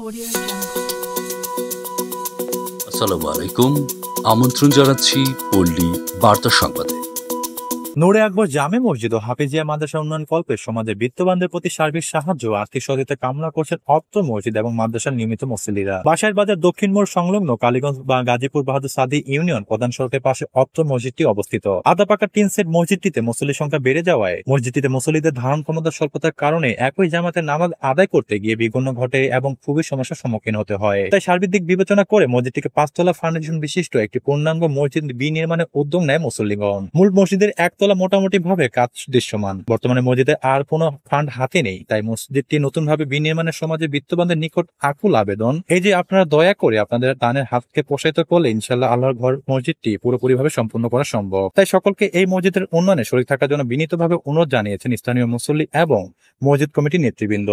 Audio Jungle. আসসালামু আলাইকুম। আমন্ত্রণ জানাচ্ছি পল্লী বার্তা সংবাদে। নূরে আকবর জামে মসজিদ ও হাফিজিয়া মাদ্রাসা উন্নয়ন কল্পে সমাজের বিত্তবানদের প্রতি সার্বিক সাহায্য ও আর্থিক সহযোগিতা কামনা করছেন অত্র মসজিদ এবং মাদ্রাসার নিয়মিত মুসল্লিরা। বাসাইর বাজার দক্ষিণ মোড় সংলগ্ন কালীগঞ্জ বা গাজীপুর বাহাদুর সাদি ইউনিয়ন প্রধান সড়কের পাশে অত্র মসজিদটি অবস্থিত। আদাপাকা টিন সেট মসজিদটিতে মুসল্লির সংখ্যা বেড়ে যাওয়ায় মসজিদটিতে মুসল্লিদের ধারণ ক্ষমতার স্বল্পতার কারণে একই জামাতের নামাজ আদায় করতে গিয়ে বিঘ্ন ঘটে এবং খুবই সমস্যার সম্মুখীন হতে হয়। তাই সার্বিক দিক বিবেচনা করে মসজিদটিকে 5 তলা ফাউন্ডেশন বিশিষ্ট একটি পূর্ণাঙ্গ মসজিদ বিনির্মাণের উদ্যোগ নেয় মুসল্লিগণ। মূল মসজিদের একতলা মোটামুটি ভাবে কাজ দৃশ্যমান। বর্তমানে মসজিদে আর কোনো ফান্ড হাতে নেই, তাই মসজিদটি নতুন ভাবে বিনির্মাণের সমাজে বিত্তবানদের নিকট আকুল আবেদন এই যে আপনারা দয়া করে আপনাদের দানের হাতকে প্রসারিত করলে ইনশাআল্লাহ আল্লাহর ঘর মসজিদটি পুরোপুরি ভাবে সম্পূর্ণ করা সম্ভব। তাই সকলকে এই মসজিদের উন্নয়নে শরীক থাকার জন্য বিনীতভাবে অনুরোধ জানিয়েছেন স্থানীয় মুসল্লি এবং মসজিদ কমিটির নেতৃবৃন্দ।